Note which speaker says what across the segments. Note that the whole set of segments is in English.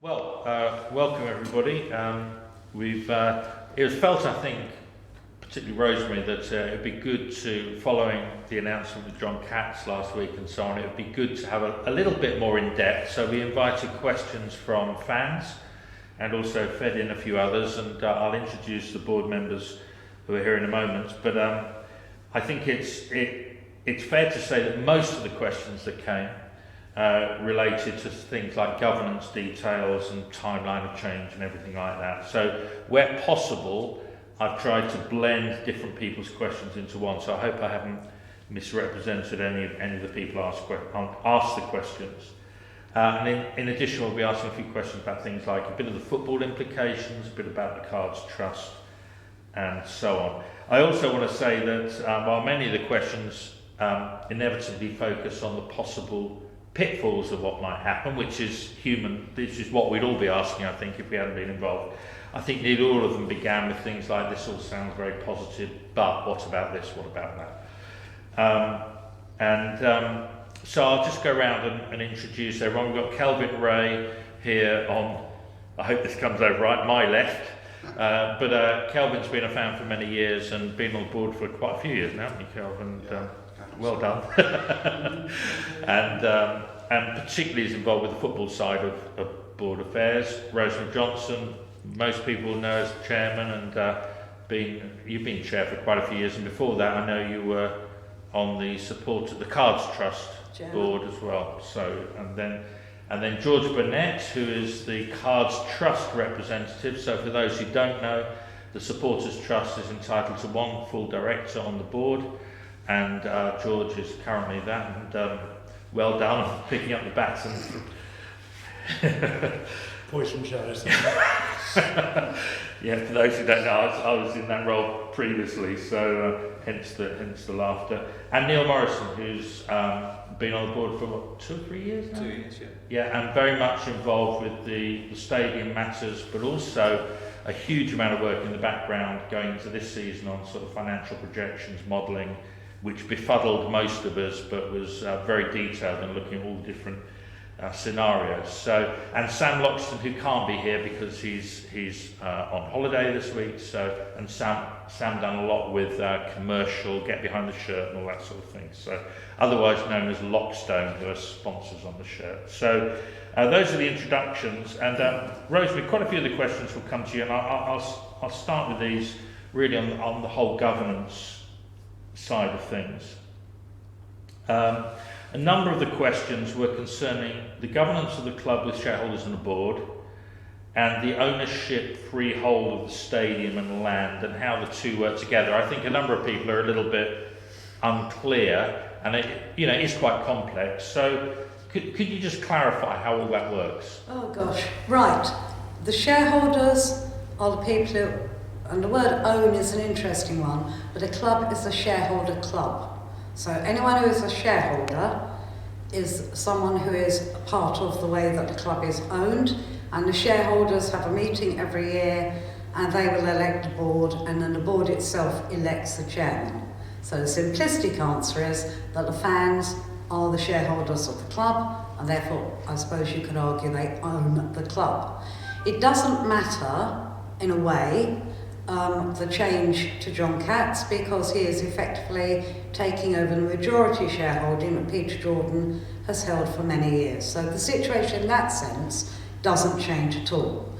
Speaker 1: Welcome everybody. It was felt, I think, particularly Rosemary, that it'd be good to, following the announcement with John Katz last week and so on, it would be good to have a little bit more in depth. So we invited questions from fans and also fed in a few others, and I'll introduce the board members who are here in a moment. But I think it's fair to say that most of the questions that came related to things like governance details and timeline of change and everything like that. So where possible, I've tried to blend different people's questions into one. So I hope I haven't misrepresented any of the people asked the questions. And in addition, we'll be asking a few questions about things like a bit of the football implications, a bit about the Cards Trust, and so on. I also want to say that while many of the questions inevitably focus on the possible pitfalls of what might happen, which is human, this is what we'd all be asking, I think, if we hadn't been involved. I think nearly all of them began with things like, this all sounds very positive, but what about this, what about that? So I'll just go around and introduce everyone. We've got Kelvin Ray here on, I hope this comes over right, my left. But Kelvin's been a fan for many years and been on board for quite a few years now, hasn't he, Kelvin? Well done. And particularly is involved with the football side of board affairs. Rosemary Johnson, most people know as chairman, and you've been chair for quite a few years, and before that I know you were on the support of the Cards Trust board as well. So and then George Burnett, who is the Cards Trust representative. So for those who don't know, the Supporters Trust is entitled to one full director on the board, and George is currently that, and well done on picking up the baton.
Speaker 2: Poison shadows.
Speaker 1: Yeah, for those who don't know, I was in that role previously, so hence the laughter. And Neil Morrison, who's been on the board for what, 2 or 3 years now?
Speaker 2: 2 years, yeah.
Speaker 1: Yeah, and very much involved with the stadium matters, but also a huge amount of work in the background going into this season on sort of financial projections, modelling, which befuddled most of us, but was very detailed and looking at all the different scenarios. So, and Sam Loxton, who can't be here because he's on holiday this week. So, and Sam done a lot with commercial, get behind the shirt and all that sort of thing. So, otherwise known as Lockstone, who are sponsors on the shirt. So, those are the introductions. And Rosemary, quite a few of the questions will come to you, and I'll start with these really on the whole governance side of things. A number of the questions were concerning the governance of the club with shareholders and a board, and the ownership freehold of the stadium and land, and how the two work together. I think a number of people are a little bit unclear, and it's quite complex. So could you just clarify how all that works?
Speaker 3: Oh gosh, right. The shareholders are the people who, and the word own is an interesting one, but a club is a shareholder club. So anyone who is a shareholder is someone who is a part of the way that the club is owned, and the shareholders have a meeting every year and they will elect the board, and then the board itself elects the chairman. So the simplistic answer is that the fans are the shareholders of the club, and therefore I suppose you could argue they own the club. It doesn't matter, in a way, the change to John Katz, because he is effectively taking over the majority shareholding that Peter Jordan has held for many years. So the situation in that sense doesn't change at all.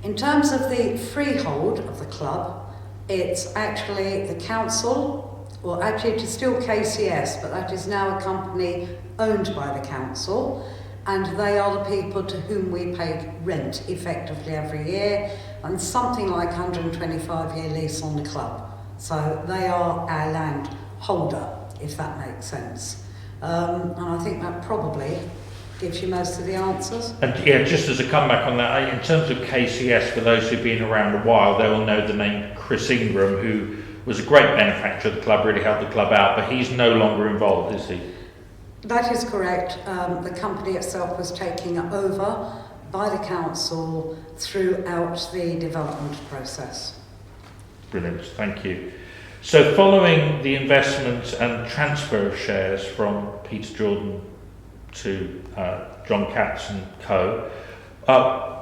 Speaker 3: In terms of the freehold of the club, it's actually the council, or actually it is still KCS, but that is now a company owned by the council, and they are the people to whom we pay rent effectively every year, and something like 125-year lease on the club. So they are our land holder, if that makes sense. And I think that probably gives you most of the answers.
Speaker 1: And yeah, just as a comeback on that, in terms of KCS, for those who've been around a while, they will know the name Chris Ingram, who was a great benefactor of the club, really helped the club out, but he's no longer involved, is he?
Speaker 3: That is correct. The company itself was taken over by the council throughout the development process.
Speaker 1: Brilliant, thank you. So following the investment and transfer of shares from Peter Jordan to John Katz and Co,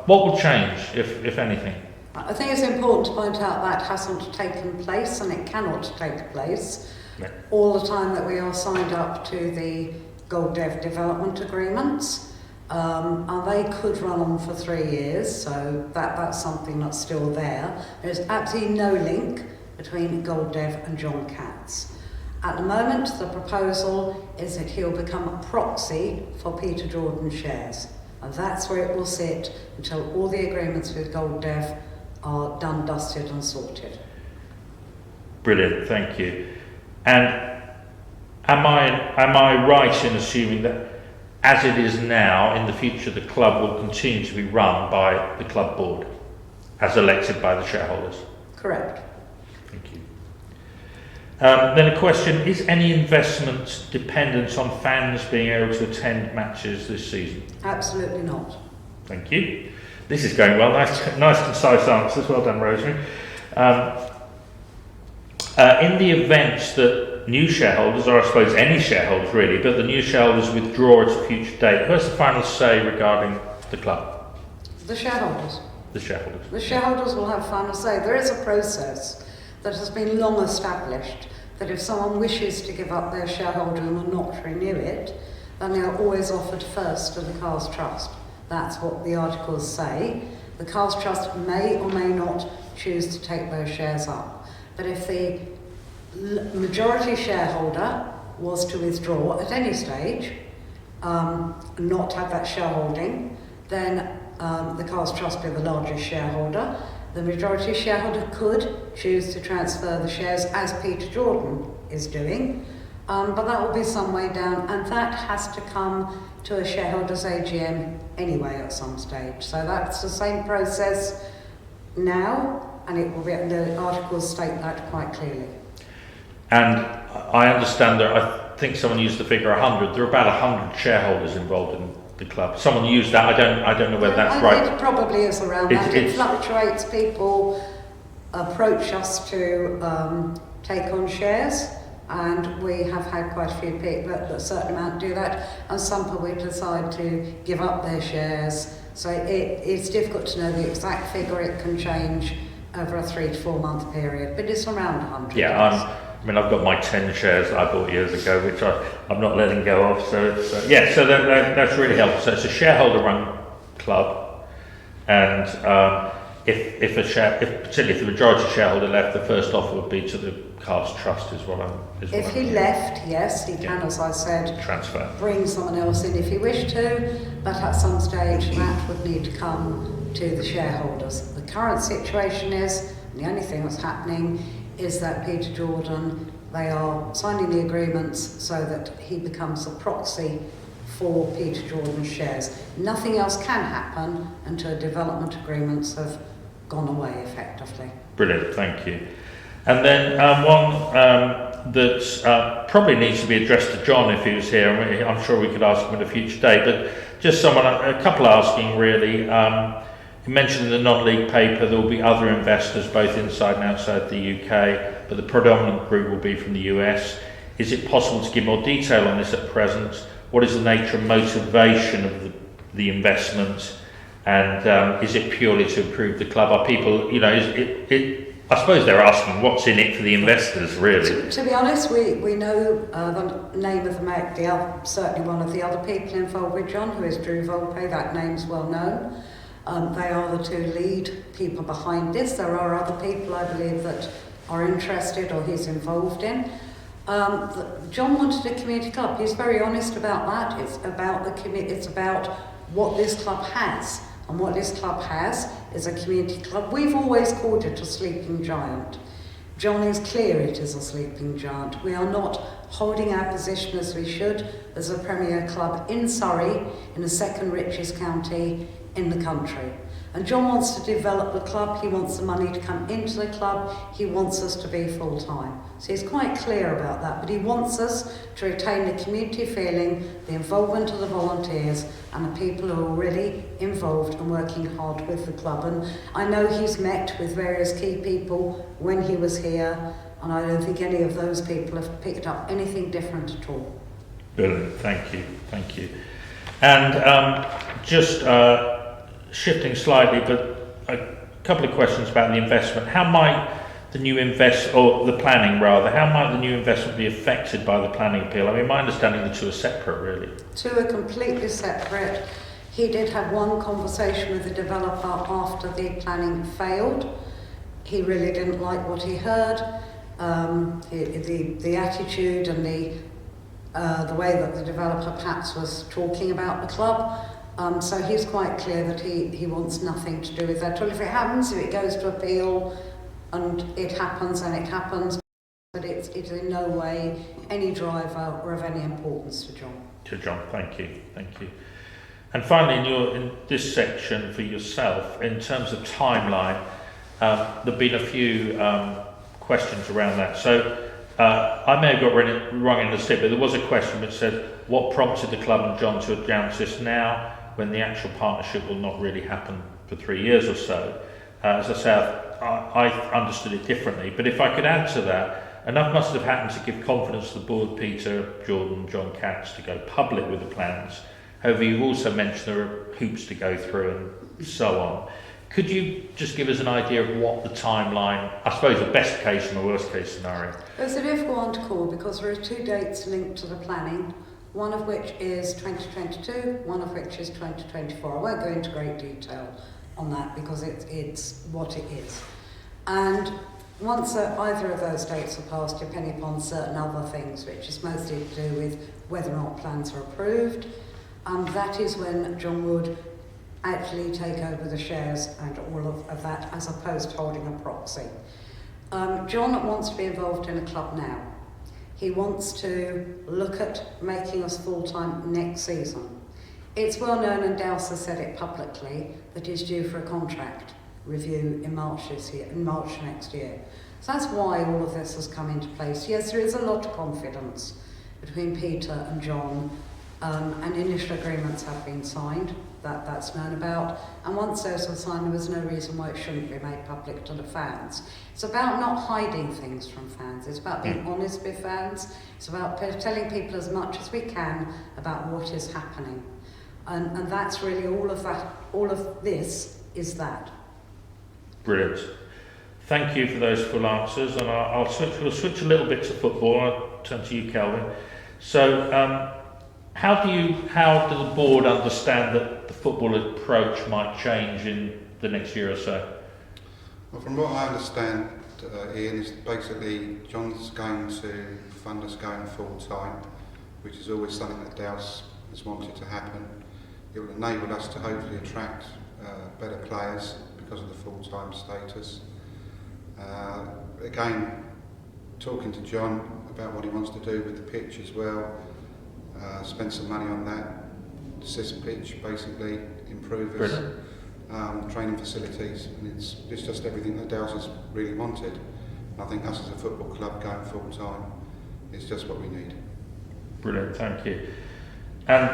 Speaker 1: What will change, if anything?
Speaker 3: I think it's important to point out that hasn't taken place and it cannot take place
Speaker 1: Yeah.
Speaker 3: all the time that we are signed up to the Gold Dev development agreements. And they could run on for 3 years, so that's something that's still there. There's absolutely no link between Gold Dev and John Katz. At the moment, the proposal is that he'll become a proxy for Peter Jordan shares. And that's where it will sit until all the agreements with Gold Dev are done, dusted and sorted.
Speaker 1: Brilliant, thank you. And am I right in assuming that as it is now, in the future the club will continue to be run by the club board, as elected by the shareholders?
Speaker 3: Correct.
Speaker 1: Thank you. Then a question, is any investment dependent on fans being able to attend matches this season?
Speaker 3: Absolutely not.
Speaker 1: Thank you. This is going well. Nice concise answers. Well done, Rosemary. In the event that new shareholders, or I suppose any shareholders really, but the new shareholders withdraw at a future date, who has the final say regarding the club?
Speaker 3: The shareholders.
Speaker 1: The shareholders.
Speaker 3: The shareholders will have final say. There is a process that has been long established that if someone wishes to give up their shareholding and will not renew it, then they are always offered first to the Cars Trust. That's what the articles say. The Cars Trust may or may not choose to take those shares up. But if the majority shareholder was to withdraw at any stage, not have that shareholding, then the Cars Trust be the largest shareholder. The majority shareholder could choose to transfer the shares as Peter Jordan is doing, but that will be some way down, and that has to come to a shareholders AGM anyway at some stage. So that's the same process now, and it will be, the articles state that quite clearly.
Speaker 1: And I understand that, I think someone used the figure 100. There are about 100 shareholders involved in the club. Someone used that. I don't know whether that's right.
Speaker 3: It probably is around that. It fluctuates. People approach us to take on shares, and we have had quite a few people that a certain amount do that, and some people decide to give up their shares. So it's difficult to know the exact figure. It can change over a 3 to 4 month period, but it's around 100.
Speaker 1: Yeah, I've got my 10 shares that I bought years ago, which I'm not letting go of. So it's, so that's really helpful. So it's a shareholder-run club, and particularly if the majority shareholder left, the first offer would be to the Cars Trust. If
Speaker 3: he left, yes, he can, as I said,
Speaker 1: transfer,
Speaker 3: bring someone else in if he wished to, but at some stage that would need to come to the shareholders. The current situation is, and the only thing that's happening is that Peter Jordan, they are signing the agreements so that he becomes a proxy for Peter Jordan's shares. Nothing else can happen until development agreements have gone away effectively.
Speaker 1: Brilliant, thank you. And then one that probably needs to be addressed to John if he was here. I'm sure we could ask him at a future date, but just a couple asking really. You mentioned in the non-league paper there will be other investors both inside and outside the UK, but the predominant group will be from the US. Is it possible to give more detail on this at present? What is the nature and motivation of the investment? And is it purely to improve the club? Are people, I suppose they're asking what's in it for the investors, really.
Speaker 3: To be honest, we know the name of certainly one of the other people involved with John, who is Drew Volpe. That name's well known. They are the 2 lead people behind this. There are other people, I believe, that are interested or he's involved in. John wanted a community club. He's very honest about that. It's about It's about what this club has. And what this club has is a community club. We've always called it a sleeping giant. John is clear it is a sleeping giant. We are not holding our position as we should as a Premier club in Surrey, in the 2nd richest county in the country. And John wants to develop the club. He wants the money to come into the club. He wants us to be full-time. So he's quite clear about that. But he wants us to retain the community feeling, the involvement of the volunteers and the people who are really involved and working hard with the club. And I know he's met with various key people when he was here, and I don't think any of those people have picked up anything different at all.
Speaker 1: Brilliant, thank you. And shifting slightly, but a couple of questions about the investment. How might the new the planning rather, how might the new investment be affected by the planning appeal? I mean, my understanding the two are separate, really.
Speaker 3: Two are completely separate. He did have one conversation with the developer after the planning failed. He really didn't like what he heard. The attitude and the way that the developer perhaps was talking about the club. So he's quite clear that he wants nothing to do with that. Well, if it happens, if it goes to appeal and it happens, but it's in no way any driver or of any importance to John.
Speaker 1: To John, thank you. And finally, in this section for yourself, in terms of timeline, there've been a few questions around that. So I may have got wrong in the slip, but there was a question which said, what prompted the club and John to announce this now when the actual partnership will not really happen for 3 years or so? As I say, I understood it differently, but if I could add to that, enough must have happened to give confidence to the board, Peter, Jordan, John Katz, to go public with the plans. However, you've also mentioned there are hoops to go through and so on. Could you just give us an idea of what the timeline, I suppose the best case and the worst case scenario?
Speaker 3: It's a difficult one to call because there are 2 dates linked to the planning, one of which is 2022, one of which is 2024. I won't go into great detail on that because it's what it is. And once either of those dates are passed, depending upon certain other things, which is mostly to do with whether or not plans are approved, that is when John would actually take over the shares and all of that, as opposed to holding a proxy. John wants to be involved in a club now. He wants to look at making us full-time next season. It's well known, and Dowse has said it publicly, that he's due for a contract review in March next year. So that's why all of this has come into place. Yes, there is a lot of confidence between Peter and John, and initial agreements have been signed, that's known about, and once those were signed, there was no reason why it shouldn't be made public to the fans. It's about not hiding things from fans, it's about being honest with fans, it's about telling people as much as we can about what is happening. And that's really all of this is that.
Speaker 1: Brilliant. Thank you for those full answers, and we'll switch a little bit to football. I'll turn to you, Kelvin. So, how do the board understand that the football approach might change in the next year or so?
Speaker 2: Well, from what I understand, Ian, is basically John's going to fund us going full time, which is always something that Dowse has wanted to happen. It will enable us to hopefully attract better players because of the full-time status. Again, talking to John about what he wants to do with the pitch as well, spend some money on that, assist pitch, basically improve us, training facilities, and it's just everything that Dowse has really wanted. And I think us as a football club going full-time is just what we need.
Speaker 1: Brilliant, thank you. And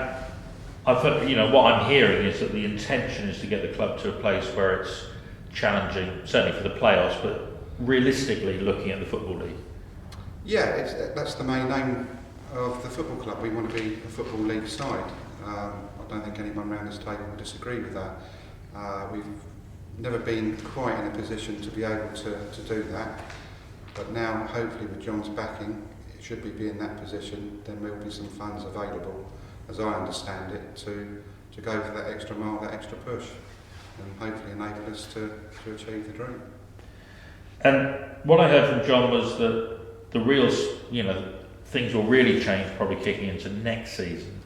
Speaker 1: I've heard, what I'm hearing is that the intention is to get the club to a place where it's challenging, certainly for the playoffs, but realistically looking at the Football League.
Speaker 2: Yeah, that's the main aim of the football club. We want to be a Football League side. I don't think anyone around this table would disagree with that. We've never been quite in a position to be able to do that, but now hopefully with John's backing, should we be in that position, then there will be some funds available, as I understand it, to go for that extra mile, that extra push, and hopefully enable us to achieve the dream.
Speaker 1: And what I heard from John was that the real, things will really change probably kicking into next season.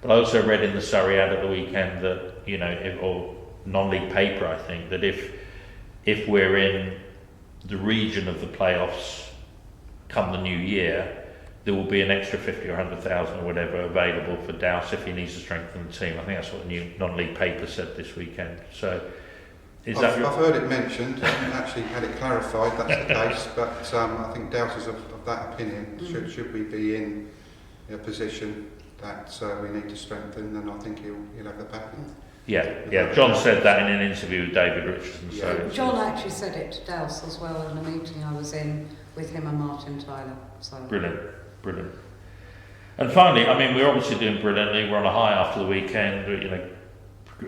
Speaker 1: But I also read in the Surrey ad at the weekend that, or non-league paper, I think, that if we're in the region of the playoffs come the new year, there will be an extra 50 or 100,000 or whatever available for Dowse if he needs to strengthen the team. I think that's what the new non-league paper said this weekend. So, I've
Speaker 2: heard it mentioned. I haven't actually had it clarified. That's the case, but I think Dowse is of that opinion. Should we be in a position that we need to strengthen, then I think he'll have the backing.
Speaker 1: Yeah. John said that in an interview with David Richardson.
Speaker 2: Yeah.
Speaker 1: So
Speaker 3: John actually said it to Dowse as well in a meeting I was in with him and Martin Tyler. So
Speaker 1: brilliant. And finally, we're obviously doing brilliantly. We're on a high after the weekend.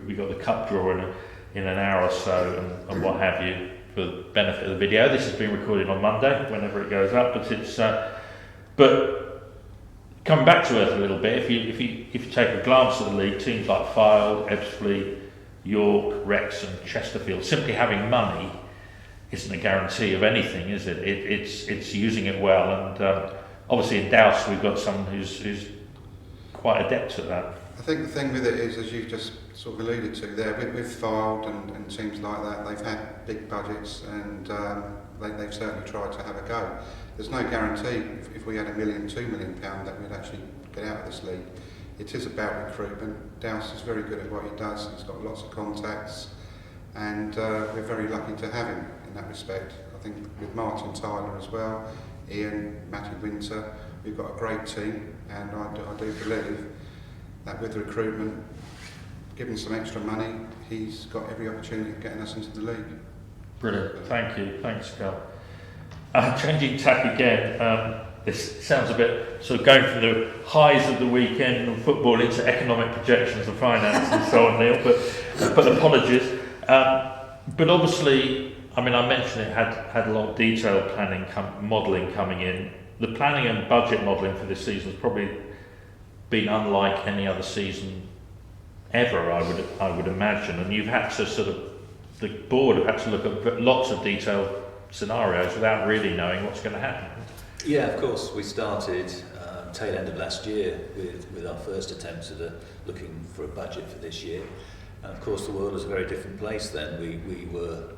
Speaker 1: We got the cup draw, and in an hour or so and what have you for the benefit of the video. This has been recorded on Monday, whenever it goes up, but it's but coming back to earth a little bit, if you take a glance at the league, teams like Fylde, Ebbsfleet, York, Wrexham, Chesterfield, simply having money isn't a guarantee of anything, is it? It's using it well, and obviously in Douse we've got someone who's quite adept at that.
Speaker 2: I think the thing with it is, as you've just sort of alluded to there, with Fylde and teams like that, they've had big budgets and they've certainly tried to have a go. There's no guarantee if we had £1 million, £2 million that we'd actually get out of this league. It is about recruitment. Douse is very good at what he does. He's got lots of contacts, and we're very lucky to have him in that respect. I think with Martin Tyler as well, Ian, Matty Winter, we've got a great team, and I do believe that with recruitment, given some extra money, he's got every opportunity of getting us into the league.
Speaker 1: Brilliant, thank you, thanks Carl. Changing tack again, this sounds a bit sort of going from the highs of the weekend of football into economic projections and finance and so on, Neil, but apologies. But obviously, I mean, I mentioned it had a lot of detailed planning, modelling coming in. The planning and budget modelling for this season has probably been unlike any other season ever, I would imagine. And you've had to the board have had to look at lots of scenarios without really knowing what's going to happen.
Speaker 4: Yeah, of course. We started tail end of last year with our first attempts at looking for a budget for this year. And of course, the world was a very different place then. We were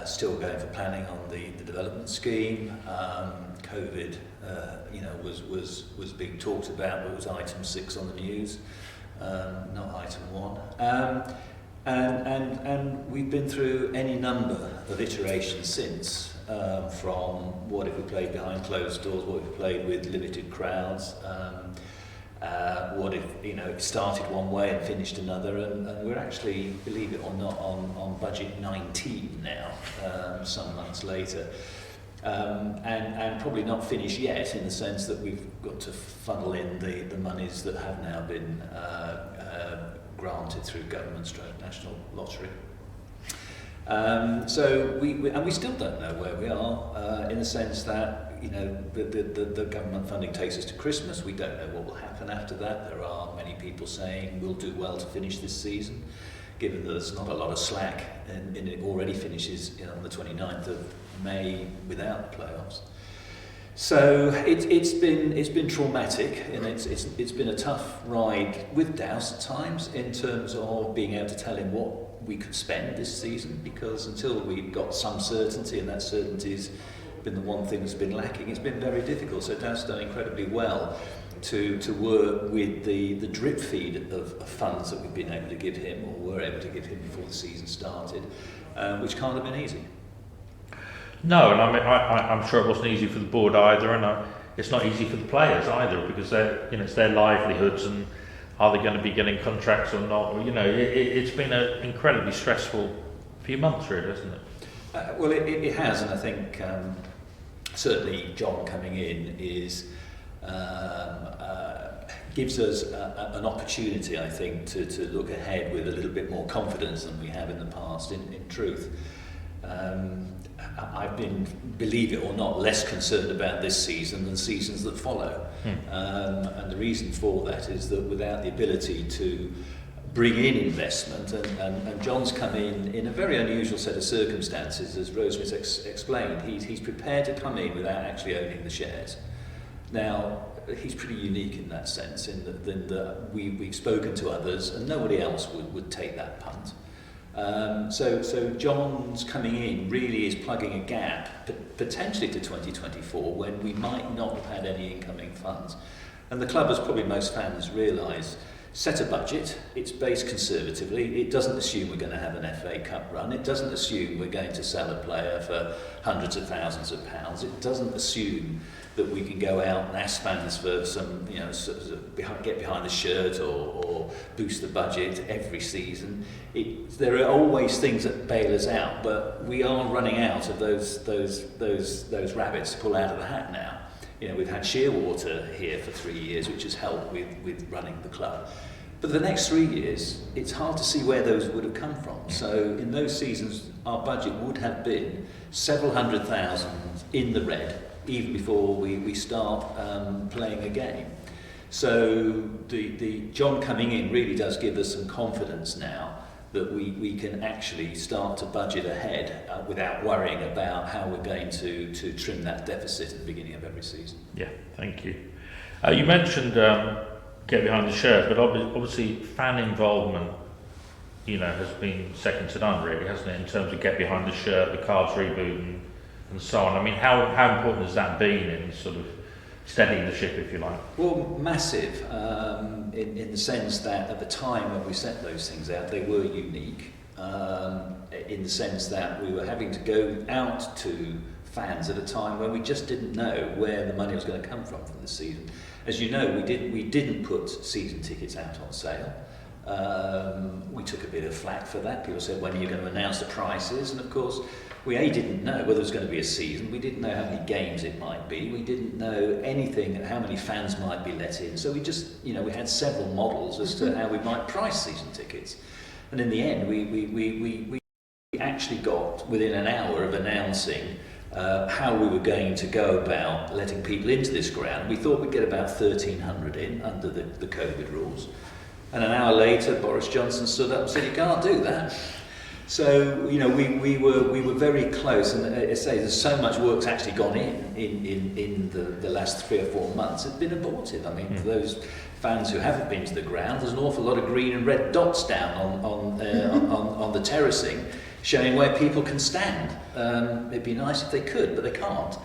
Speaker 4: still going for planning on the development scheme. COVID, was being talked about, but it was item 6 on the news, not item 1. And we've been through any number of iterations since, from what if we played behind closed doors, what if we played with limited crowds, what if it started one way and finished another, and we're actually, believe it or not, on budget 19 now, some months later. And probably not finished yet, in the sense that we've got to funnel in the monies that have now been granted through government's national lottery. So we still don't know where we are, in the sense that the government funding takes us to Christmas. We don't know what will happen after that. There are many people saying we'll do well to finish this season, given that there's not a lot of slack, and it already finishes on the 29th of May without playoffs. So it's been traumatic, and it's been a tough ride with Douse at times, in terms of being able to tell him what we could spend this season, because until we've got some certainty, and that certainty's been the one thing that's been lacking, it's been very difficult. So Douse has done incredibly well to work with the drip feed of funds that we've been able to give him, or were able to give him before the season started, which can't have been easy.
Speaker 1: No, and I mean, I'm sure it wasn't easy for the board either, and it's not easy for the players either, because it's their livelihoods, and are they going to be getting contracts or not? It's been an incredibly stressful few months, really, hasn't it?
Speaker 4: Well, it has, and I think certainly John coming in gives us an opportunity, I think, to look ahead with a little bit more confidence than we have in the past. In truth, I've been, believe it or not, less concerned about this season than seasons that follow. And the reason for that is that without the ability to bring in investment, and John's come in a very unusual set of circumstances, as Rosemary's explained. He's prepared to come in without actually owning the shares. Now, he's pretty unique in that sense, in that we've spoken to others, and nobody else would take that punt. So John's coming in really is plugging a gap, potentially to 2024, when we might not have had any incoming funds. And the club, as probably most fans realise, set a budget. It's based conservatively. It doesn't assume we're going to have an FA Cup run. It doesn't assume we're going to sell a player for hundreds of thousands of pounds. It doesn't assume that we can go out and ask fans for some, get behind the shirt or boost the budget every season. There are always things that bail us out, but we are running out of those rabbits to pull out of the hat now. We've had Shearwater here for 3 years, which has helped with running the club. But the next 3 years, it's hard to see where those would have come from. So in those seasons, our budget would have been several $100,000 in the red, even before we start playing a game. So the John coming in really does give us some confidence now that we can actually start to budget ahead without worrying about how we're going to trim that deficit at the beginning of every season.
Speaker 1: Yeah, thank you. You mentioned get behind the shirt, but obviously fan involvement, has been second to none, really, hasn't it, in terms of get behind the shirt, the cards reboot, and so on. I mean, how important has that been in sort of steadying the ship, if you like?
Speaker 4: Well, massive, in the sense that at the time when we set those things out, they were unique, in the sense that we were having to go out to fans at a time when we just didn't know where the money was going to come from the season. As you know, we didn't put season tickets out on sale. We took a bit of flack for that. People said, when are you going to announce the prices? And of course, we didn't know whether it was going to be a season. We didn't know how many games it might be. We didn't know anything, how many fans might be let in. So we just, we had several models as to how we might price season tickets. And in the end, we actually got within an hour of announcing how we were going to go about letting people into this ground. We thought we'd get about 1,300 in under the COVID rules. And an hour later, Boris Johnson stood up and said, "You can't do that." So, we were very close, and I say there's so much work's actually gone in the last 3 or 4 months. It's been abortive. I mean, for those fans who haven't been to the ground, there's an awful lot of green and red dots down on the terracing, showing where people can stand. It'd be nice if they could, but they can't.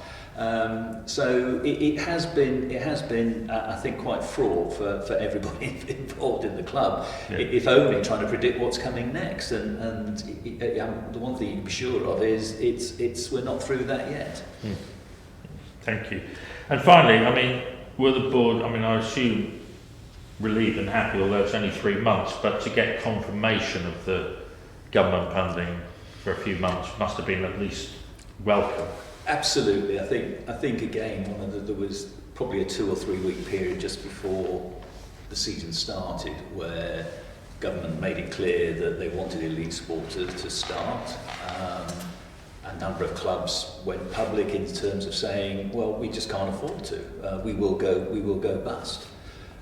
Speaker 4: So it has been, I think, quite fraught for everybody involved in the club, if only trying to predict what's coming next. And the one thing you can be sure of is we're not through that yet.
Speaker 1: Thank you. And finally, I mean, were the board, I assume, relieved and happy, although it's only 3 months, but to get confirmation of the government funding for a few months must have been at least welcome.
Speaker 4: Absolutely. I think again, there was probably a 2 or 3 week period just before the season started where government made it clear that they wanted elite sport to start. A number of clubs went public in terms of saying, well, we just can't afford to. We will go bust.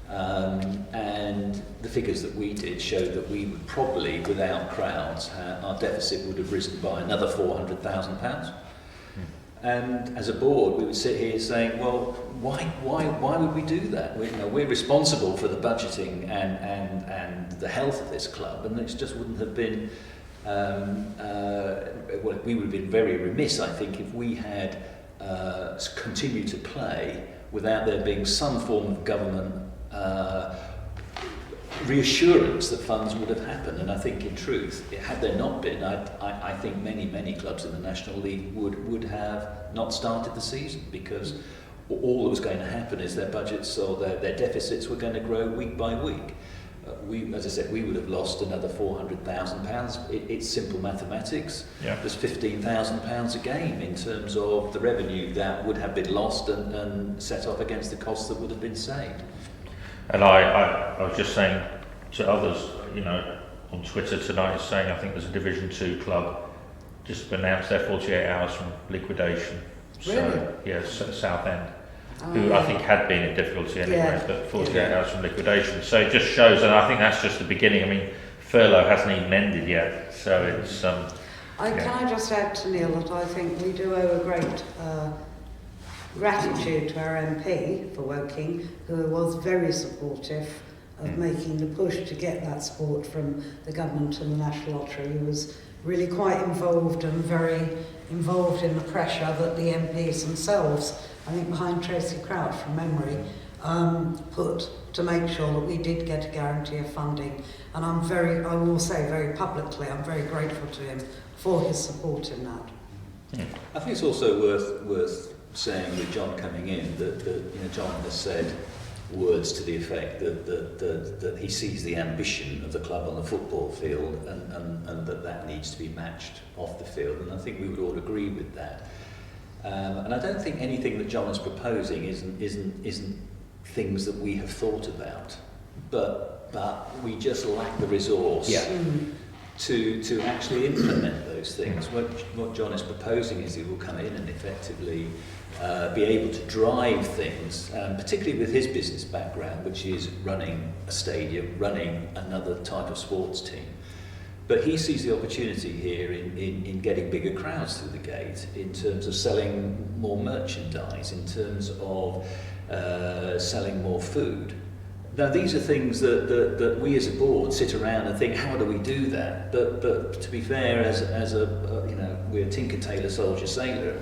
Speaker 4: And the figures that we did showed that we would probably, without crowds, our deficit would have risen by another £400,000. And as a board, we would sit here saying, well, why would we do that? We're responsible for the budgeting and the health of this club, and it just wouldn't have been. We would have been very remiss, I think, if we had continued to play without there being some form of government reassurance that funds would have happened. And I think, in truth, had there not been, I think many clubs in the National League would have not started the season, because all that was going to happen is their budgets or their deficits were going to grow week by week. As I said, we would have lost another £400,000. It's simple mathematics. Yeah. There's £15,000 a game in terms of the revenue that would have been lost and set off against the costs that would have been saved.
Speaker 1: And I was just saying to others, on Twitter tonight, saying I think there's a Division 2 club just announced their 48 hours from liquidation.
Speaker 3: Really?
Speaker 1: So, yes, Southend, who I think had been in difficulty anyway, but 48 hours from liquidation. So it just shows, and I think that's just the beginning. I mean, furlough hasn't even ended yet, so it's...
Speaker 3: Can I just add to Neil that I think we do owe a great gratitude to our MP for Woking, who was very supportive of making the push to get that support from the government and the National Lottery. He was really quite involved and very involved in the pressure that the MPs themselves, I think behind Tracy Crouch from memory, put to make sure that we did get a guarantee of funding. And I will say very publicly, I'm very grateful to him for his support in that.
Speaker 4: I think it's also worth saying with John coming in that John has said words to the effect that he sees the ambition of the club on the football field and that needs to be matched off the field, and I think we would all agree with that. And I don't think anything that John is proposing isn't things that we have thought about, but but we just lack the resource to actually implement those things. What John is proposing is he will come in and effectively be able to drive things, particularly with his business background, which is running a stadium, running another type of sports team. But he sees the opportunity here in getting bigger crowds through the gate, in terms of selling more merchandise, in terms of selling more food. Now, these are things that we as a board sit around and think, how do we do that? But to be fair, as a we're Tinker Tailor Soldier Sailor,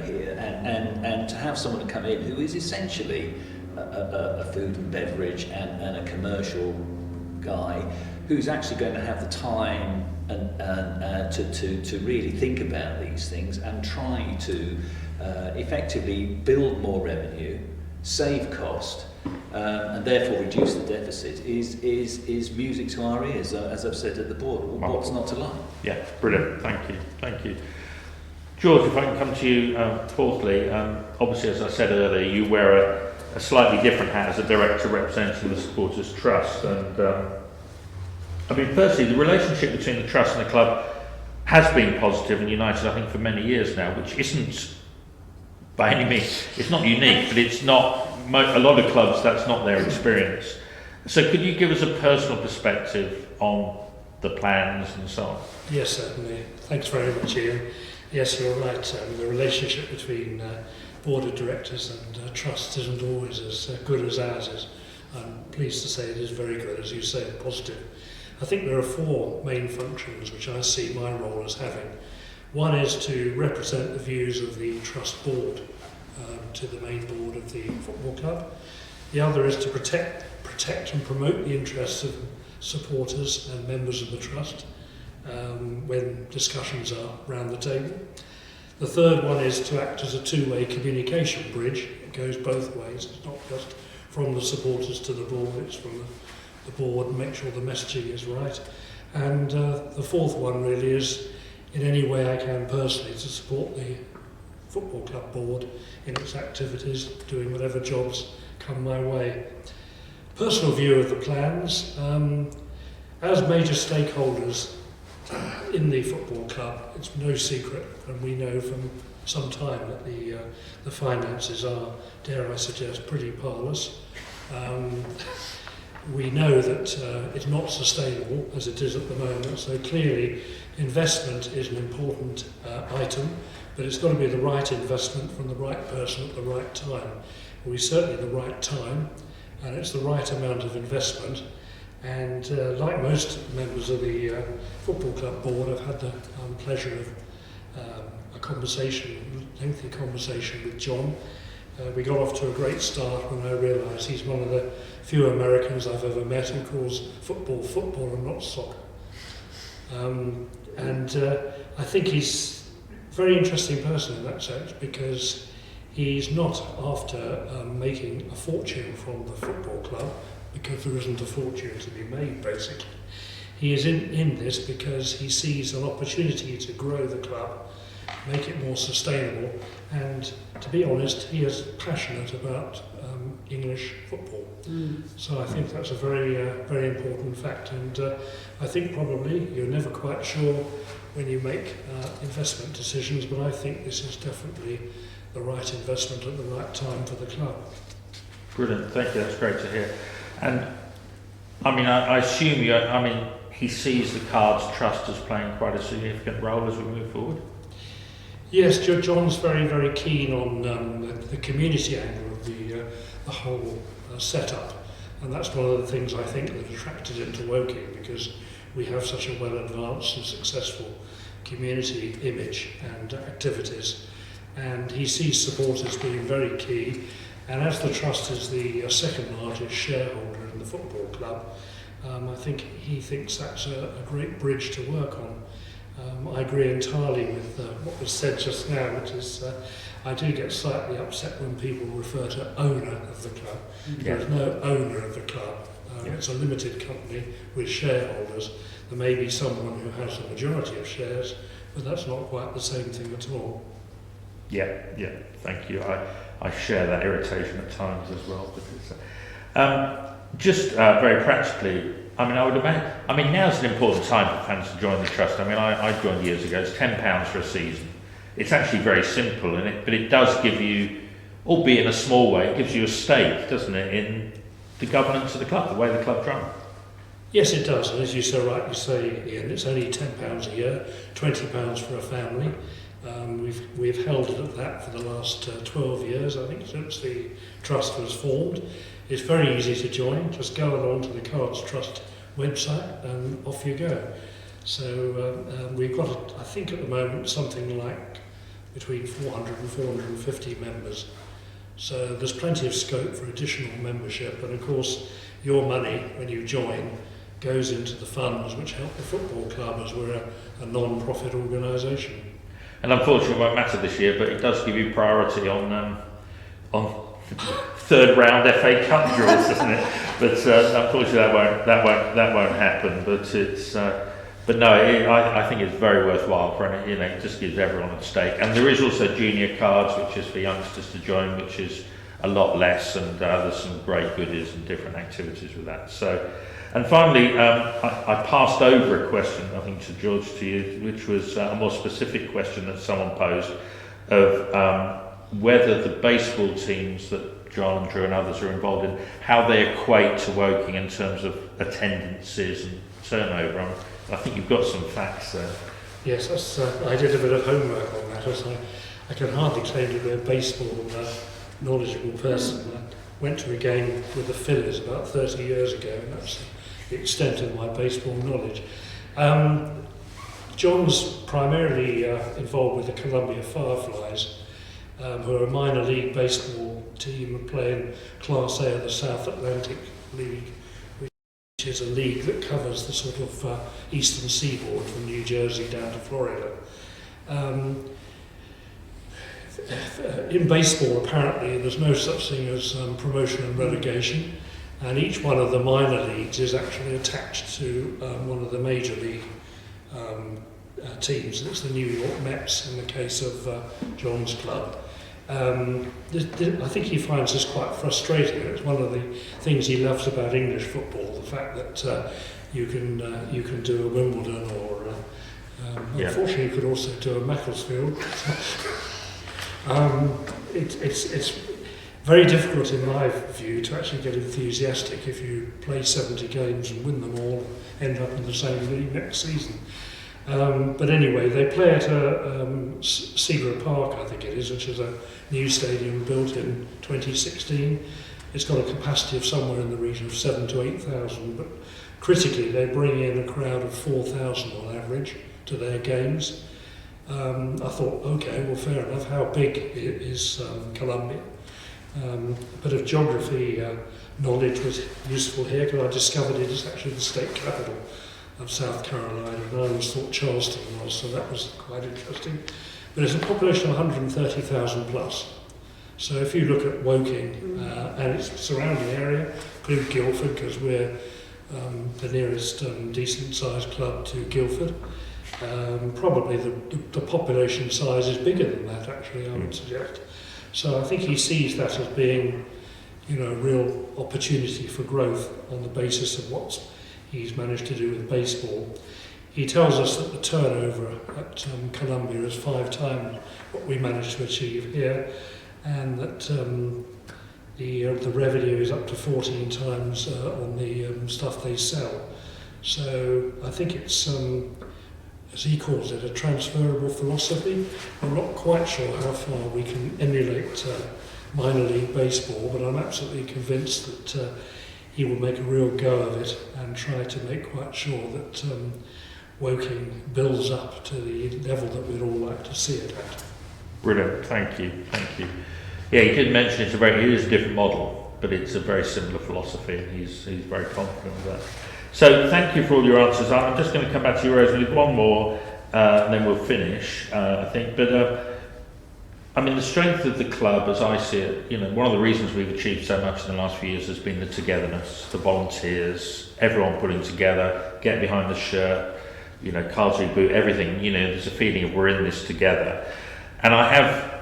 Speaker 4: here, and to have someone to come in who is essentially a food and beverage and a commercial guy, who's actually going to have the time and to really think about these things and try to effectively build more revenue, save cost, and therefore reduce the deficit is music to our ears, as I've said at the board. What's not to like?
Speaker 1: Yeah, brilliant. Thank you. George, if I can come to you fourthly, obviously, as I said earlier, you wear a slightly different hat as a director representing the Supporters Trust. And firstly, the relationship between the Trust and the club has been positive and united, I think, for many years now, which isn't, by any means, it's not unique, but it's not, a lot of clubs, that's not their experience. So could you give us a personal perspective on the plans and so on?
Speaker 5: Yes, certainly. Thanks very much, Ian. Yes, you're right. The relationship between board of directors and trust isn't always as good as ours is. I'm pleased to say it is very good, as you say, positive. I think there are four main functions which I see my role as having. One is to represent the views of the trust board to the main board of the football club. The other is to protect and promote the interests of supporters and members of the trust when discussions are around the table. The third one is to act as a two-way communication bridge. It goes both ways. It's not just from the supporters to the board, it's from the board, and make sure the messaging is right. And the fourth one really is, in any way I can personally, to support the football club board in its activities, doing whatever jobs come my way. Personal view of the plans. As major stakeholders in the football club, it's no secret, and we know from some time that the finances are, dare I suggest, pretty parlous. We know that it's not sustainable as it is at the moment, so clearly investment is an important item, but it's got to be the right investment from the right person at the right time. We certainly the right time, and it's the right amount of investment. And like most members of the football club board, I've had the pleasure of a lengthy conversation with John. We got off to a great start when I realised he's one of the few Americans I've ever met who calls football football and not soccer. I think he's a very interesting person in that sense, because he's not after making a fortune from the football club, because there isn't a fortune to be made, basically. He is in this because he sees an opportunity to grow the club, make it more sustainable, and to be honest, he is passionate about English football. So I think that's a very, very important fact, and I think probably you're never quite sure when you make investment decisions, but I think this is definitely the right investment at the right time for the club.
Speaker 1: Brilliant, thank you, that's great to hear. And I assume he sees the Cards Trust as playing quite a significant role as we move forward?
Speaker 5: Yes, John's very, very keen on the community angle of the whole setup, and that's one of the things I think that attracted him to Woking, because we have such a well-advanced and successful community image and activities, and he sees supporters being very key. And as the Trust is the second largest shareholder in the football club, I think he thinks that's a great bridge to work on. I agree entirely with what was said just now, which is I do get slightly upset when people refer to owner of the club.
Speaker 1: Yeah.
Speaker 5: There is no owner of the club. It's a limited company with shareholders. There may be someone who has a majority of shares, but that's not quite the same thing at all.
Speaker 1: Yeah, thank you. I share that irritation at times as well. just very practically, I mean, I would imagine, I mean, now's an important time for fans to join the trust. I mean, I joined years ago. It's £10 for a season. It's actually very simple, but it does give you, albeit in a small way, it gives you a stake, doesn't it, in the governance of the club, the way the club's run.
Speaker 5: Yes, it does. And as you so rightly say, Ian, it's only £10 a year, £20 for a family. We've held it at that for the last 12 years, I think, since the trust was formed. It's very easy to join. Just go along to the Cards Trust website and off you go. So we've got, I think at the moment, something like between 400 and 450 members. So there's plenty of scope for additional membership. And of course, your money, when you join, goes into the funds which help the football club, as we're a non-profit organisation.
Speaker 1: And unfortunately, it won't matter this year, but it does give you priority on third round FA Cup draws, doesn't it? But unfortunately, that won't happen. But it's but no, I think it's very worthwhile for any, it just gives everyone a stake. And there is also junior cards, which is for youngsters to join, which is a lot less, and there's some great goodies and different activities with that. So. And finally, I passed over a question, I think, to George, to you, which was a more specific question that someone posed of whether the baseball teams that John and Drew and others are involved in, how they equate to Woking in terms of attendances and turnover. I think you've got some facts there.
Speaker 5: Yes, I did a bit of homework on that. I can hardly claim to be a baseball knowledgeable person. I went to a game with the Phillies about 30 years ago, and that's the extent of my baseball knowledge. John's primarily involved with the Columbia Fireflies, who are a minor league baseball team playing Class A of the South Atlantic League, which is a league that covers the sort of eastern seaboard from New Jersey down to Florida. In baseball, apparently, there's no such thing as promotion and relegation, and each one of the minor leagues is actually attached to one of the major league teams. It's the New York Mets in the case of John's club. I think he finds this quite frustrating. It's one of the things he loves about English football, the fact that you can do a Wimbledon, or unfortunately you could also do a Macclesfield. It's very difficult, in my view, to actually get enthusiastic if you play 70 games and win them all, end up in the same league next season. But anyway, they play at Seagrove Park, I think it is, which is a new stadium built in 2016. It's got a capacity of somewhere in the region of 7,000 to 8,000, but critically they bring in a crowd of 4,000 on average to their games. I thought, okay, well, fair enough. How big is Columbia? A bit of geography knowledge was useful here, because I discovered it is actually the state capital of South Carolina, and I always thought Charleston was, so that was quite interesting. But it's a population of 130,000 plus. So if you look at Woking and its surrounding area, include Guildford, because we're the nearest decent-sized club to Guildford, probably the population size is bigger than that, actually, I would suggest. So I think he sees that as being, a real opportunity for growth on the basis of what he's managed to do with baseball. He tells us that the turnover at Columbia is 5 times what we managed to achieve here, and that the revenue is up to 14 times on the stuff they sell. So I think it's, as he calls it, a transferable philosophy. I'm not quite sure how far we can emulate minor league baseball, but I'm absolutely convinced that he will make a real go of it and try to make quite sure that Woking builds up to the level that we'd all like to see it at.
Speaker 1: Brilliant, thank you. Yeah, he did mention it is a different model, but it's a very similar philosophy, and he's very confident of that. So thank you for all your answers. I'm just going to come back to you, Rosalie, one more, and then we'll finish, I think. But the strength of the club, as I see it, one of the reasons we've achieved so much in the last few years has been the togetherness, the volunteers, everyone putting together, get behind the shirt, cards reboot, everything. There's a feeling of we're in this together. And I have,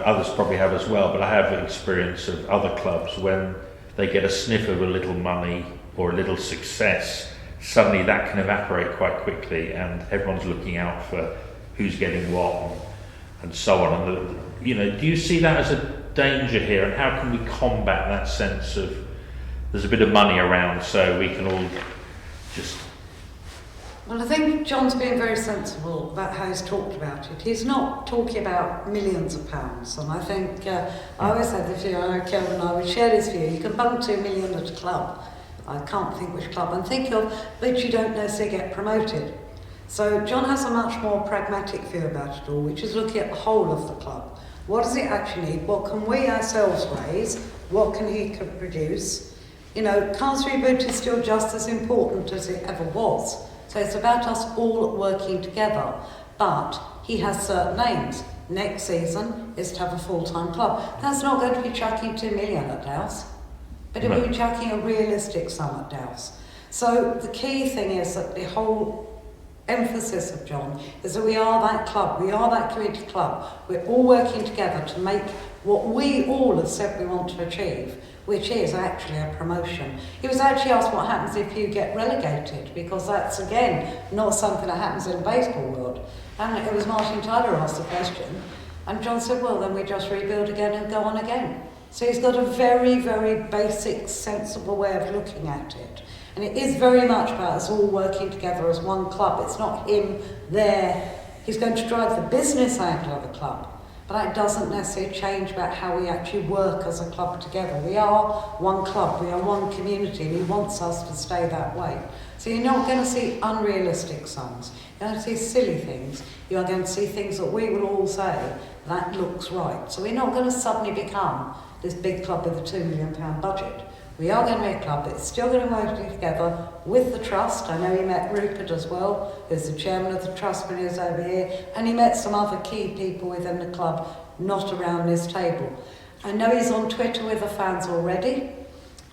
Speaker 1: others probably have as well, but I have experience of other clubs when they get a sniff of a little money or a little success, suddenly that can evaporate quite quickly, and everyone's looking out for who's getting what and so on. And you know, do you see that as a danger here, and how can we combat that sense of there's a bit of money around so we can all just...
Speaker 3: Well, I think John's been very sensible about how he's talked about it. He's not talking about millions of pounds, and I think I always said this, Kelvin and I would share this view. You can bung 2 million at a club, I can't think which club I'm thinking of, but you don't necessarily get promoted. So John has a much more pragmatic view about it all, which is looking at the whole of the club. What does it actually need? What can we ourselves raise? What can he produce? You know, Carlsbury Boot is still just as important as it ever was. So it's about us all working together. But he has certain aims. Next season is to have a full-time club. That's not going to be chucking 2 million at Dowse, but it will be chucking a realistic sum at Dowse. So the key thing is that the whole emphasis of John is that we are that club, we are that community club. We're all working together to make what we all have said we want to achieve, which is actually a promotion. He was actually asked what happens if you get relegated, because that's, again, not something that happens in the baseball world. And it was Martin Tyler asked the question, and John said, well, then we just rebuild again and go on again. So he's got a very, very basic, sensible way of looking at it. And it is very much about us all working together as one club. It's not him there. He's going to drive the business angle of the club, but that doesn't necessarily change about how we actually work as a club together. We are one club, we are one community, and he wants us to stay that way. So you're not going to see unrealistic sums. You're going to see silly things. You are going to see things that we will all say, that looks right. So we're not going to suddenly become this big club with a £2 million budget. We are going to be a club that's still going to work together with the Trust. I know he met Rupert as well, who's the chairman of the Trust when he was over here, and he met some other key people within the club, not around this table. I know he's on Twitter with the fans already.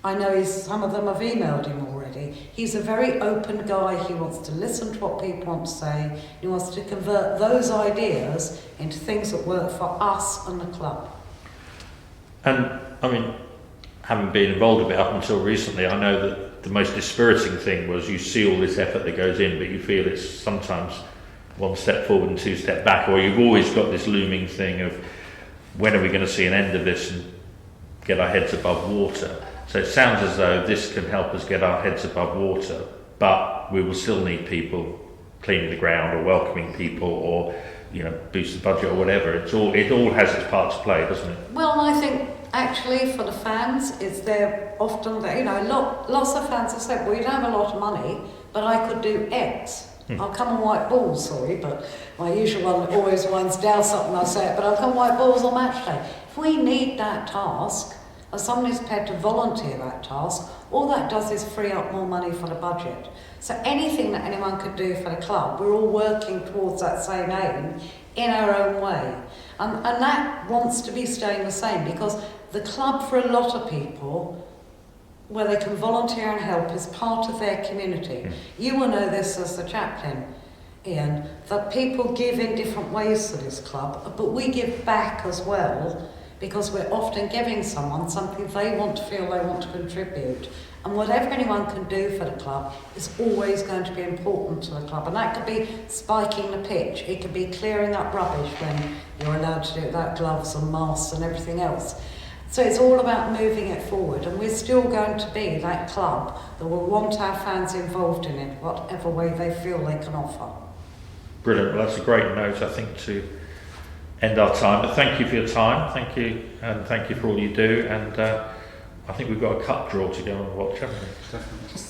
Speaker 3: I know some of them have emailed him already. He's a very open guy. He wants to listen to what people want to say. He wants to convert those ideas into things that work for us and the club.
Speaker 1: And, I mean, having been involved a bit up until recently, I know that the most dispiriting thing was you see all this effort that goes in, but you feel it's sometimes one step forward and 2 steps back, or you've always got this looming thing of when are we going to see an end of this and get our heads above water. So it sounds as though this can help us get our heads above water, but we will still need people cleaning the ground or welcoming people or, you know, boost the budget or whatever. It all has its part to play, doesn't it?
Speaker 3: Well, I think actually for the fans, it's they're often, you know, lots of fans have said, well, you don't have a lot of money, but I could do X. I'll come on white balls, sorry, but my usual one always winds down something I say it, but I'll come white balls on match day. If we need that task, or someone who's prepared to volunteer that task, all that does is free up more money for the budget. So anything that anyone could do for the club, we're all working towards that same aim in our own way. And that wants to be staying the same, because the club for a lot of people, where they can volunteer and help, is part of their community. You will know this as the chaplain, Ian, that people give in different ways to this club, but we give back as well, because we're often giving someone something they want to feel they want to contribute. And whatever anyone can do for the club is always going to be important to the club. And that could be spiking the pitch. It could be clearing up rubbish when you're allowed to do it without gloves and masks and everything else. So it's all about moving it forward. And we're still going to be that club that will want our fans involved in it, whatever way they feel they can offer.
Speaker 1: Brilliant. Well, that's a great note, I think, to end our time. But thank you for your time. Thank you, and thank you for all you do. And I think we've got a cup draw to go and watch, haven't we?
Speaker 2: Definitely.